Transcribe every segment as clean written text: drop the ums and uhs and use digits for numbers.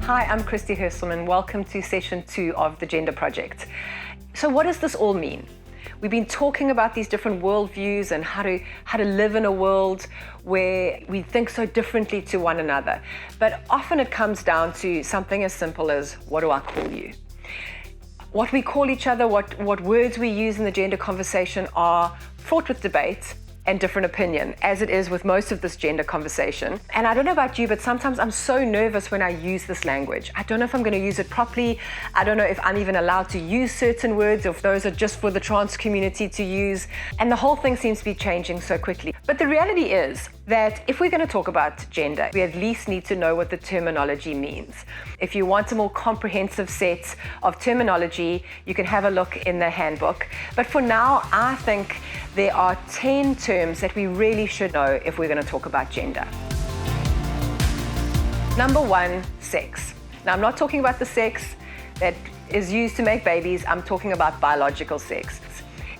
Hi, I'm Christy Herselman. Welcome to session 2 of the Gender Project. So what does this all mean? We've been talking about these different worldviews and how to live in a world where we think so differently to one another. But often it comes down to something as simple as, what do I call you? What we call each other, what words we use in the gender conversation are fraught with debate and different opinion, as it is with most of this gender conversation. And I don't know about you, but sometimes I'm so nervous when I use this language. I don't know if I'm going to use it properly. I don't know if I'm even allowed to use certain words, or if those are just for the trans community to use. And the whole thing seems to be changing so quickly. But the reality is that if we're going to talk about gender, we at least need to know what the terminology means. If you want a more comprehensive set of terminology, you can have a look in the handbook. But for now, I think there are 10 terms that we really should know if we're going to talk about gender. Number 1, sex. Now, I'm not talking about the sex that is used to make babies. I'm talking about biological sex.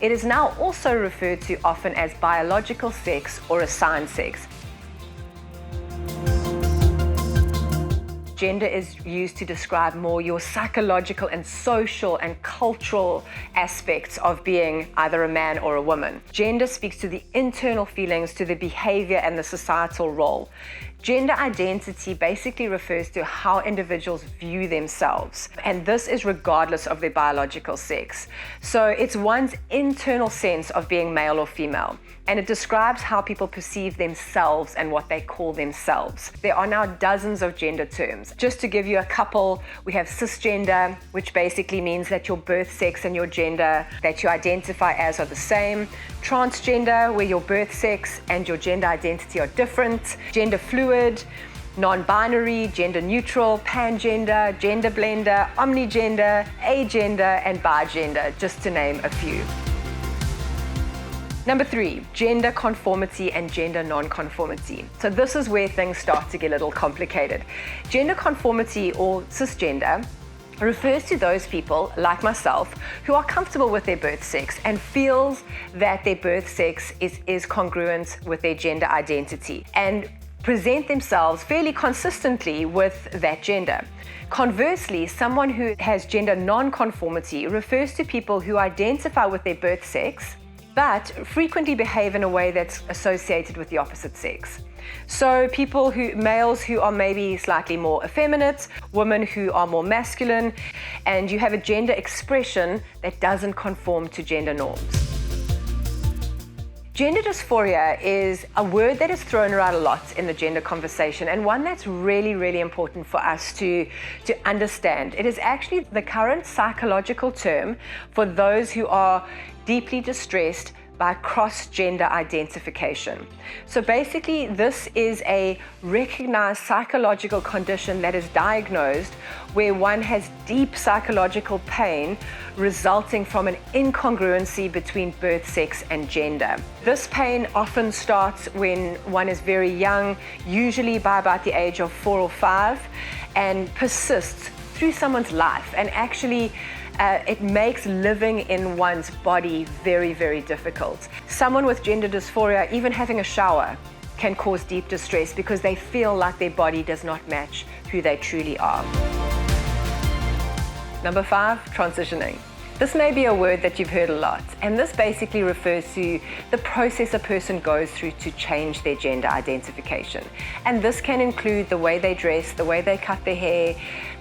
It is now also referred to often as biological sex or assigned sex. Gender is used to describe more your psychological and social and cultural aspects of being either a man or a woman. Gender speaks to the internal feelings, to the behavior and the societal role. Gender identity basically refers to how individuals view themselves, and this is regardless of their biological sex. So it's one's internal sense of being male or female, and it describes how people perceive themselves and what they call themselves. There are now dozens of gender terms. Just to give you a couple, we have cisgender, which basically means that your birth sex and your gender that you identify as are the same. Transgender, where your birth sex and your gender identity are different. Gender fluid, non-binary, gender neutral, pangender, gender blender, omnigender, agender, and bigender, just to name a few. Number 3, gender conformity and gender non-conformity. So this is where things start to get a little complicated. Gender conformity, or cisgender, refers to those people like myself who are comfortable with their birth sex and feels that their birth sex is congruent with their gender identity and present themselves fairly consistently with that gender. Conversely, someone who has gender non-conformity refers to people who identify with their birth sex but frequently behave in a way that's associated with the opposite sex. So males who are maybe slightly more effeminate, women who are more masculine, and you have a gender expression that doesn't conform to gender norms. Gender dysphoria is a word that is thrown around a lot in the gender conversation, and one that's really, really important for us to understand. It is actually the current psychological term for those who are deeply distressed by cross-gender identification. So basically, this is a recognized psychological condition that is diagnosed where one has deep psychological pain resulting from an incongruency between birth sex and gender. This pain often starts when one is very young, usually by about the age of 4 or 5, and persists through someone's life, and actually it makes living in one's body very, very difficult. Someone with gender dysphoria, even having a shower, can cause deep distress because they feel like their body does not match who they truly are. Number 5, transitioning. This may be a word that you've heard a lot, and this basically refers to the process a person goes through to change their gender identification. And this can include the way they dress, the way they cut their hair,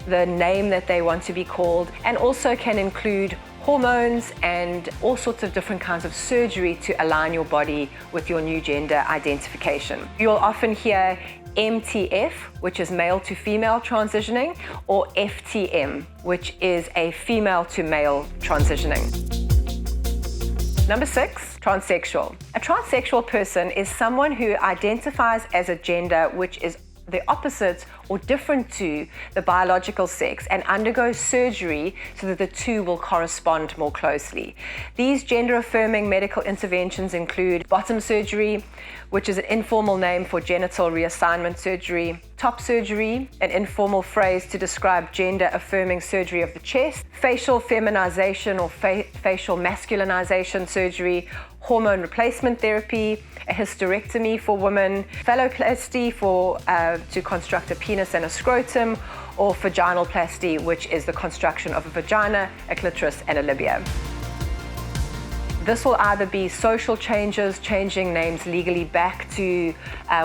the name that they want to be called, and also can include hormones and all sorts of different kinds of surgery to align your body with your new gender identification. You'll often hear MTF, which is male to female transitioning, or FTM, which is a female to male transitioning. Number 6, transsexual. A transsexual person is someone who identifies as a gender which is the opposite or different to the biological sex and undergoes surgery so that the two will correspond more closely. These gender-affirming medical interventions include bottom surgery, which is an informal name for genital reassignment surgery, top surgery, an informal phrase to describe gender-affirming surgery of the chest, facial feminization or facial masculinization surgery, hormone replacement therapy, a hysterectomy for women, phalloplasty to construct a penis and a scrotum, or vaginalplasty, which is the construction of a vagina, a clitoris, and a labia. This will either be social changes, changing names legally back to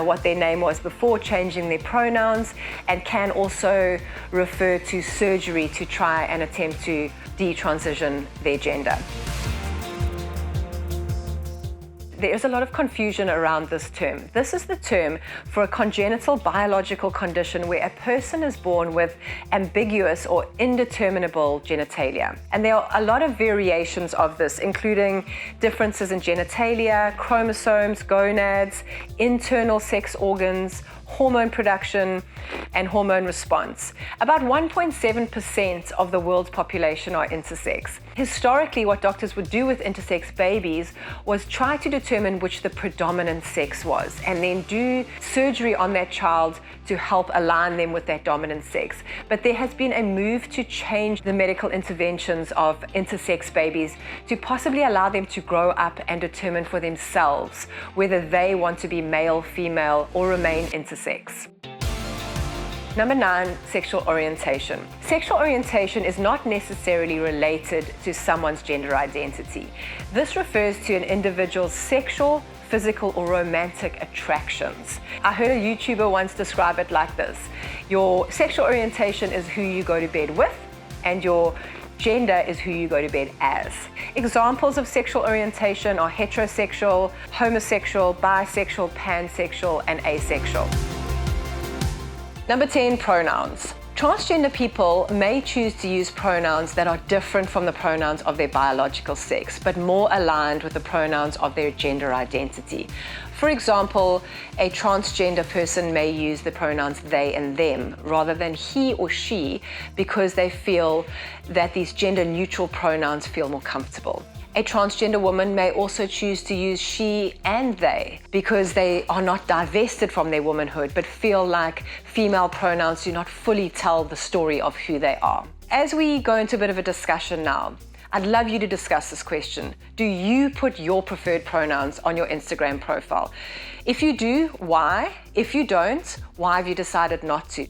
what their name was before, changing their pronouns, and can also refer to surgery to try and attempt to detransition their gender. There is a lot of confusion around this term. This is the term for a congenital biological condition where a person is born with ambiguous or indeterminable genitalia. And there are a lot of variations of this, including differences in genitalia, chromosomes, gonads, internal sex organs, hormone production, and hormone response. About 1.7% of the world's population are intersex. Historically, what doctors would do with intersex babies was try to determine which the predominant sex was, and then do surgery on that child to help align them with that dominant sex. But there has been a move to change the medical interventions of intersex babies to possibly allow them to grow up and determine for themselves whether they want to be male, female, or remain intersex. Number 9, sexual orientation. Sexual orientation is not necessarily related to someone's gender identity. This refers to an individual's sexual, physical, or romantic attractions. I heard a YouTuber once describe it like this: your sexual orientation is who you go to bed with, and your gender is who you go to bed as. Examples of sexual orientation are heterosexual, homosexual, bisexual, pansexual, and asexual. Number 10, pronouns. Transgender people may choose to use pronouns that are different from the pronouns of their biological sex, but more aligned with the pronouns of their gender identity. For example, a transgender person may use the pronouns they and them rather than he or she because they feel that these gender-neutral pronouns feel more comfortable. A transgender woman may also choose to use she and they because they are not divested from their womanhood but feel like female pronouns do not fully tell the story of who they are. As we go into a bit of a discussion now, I'd love you to discuss this question. Do you put your preferred pronouns on your Instagram profile? If you do, why? If you don't, why have you decided not to?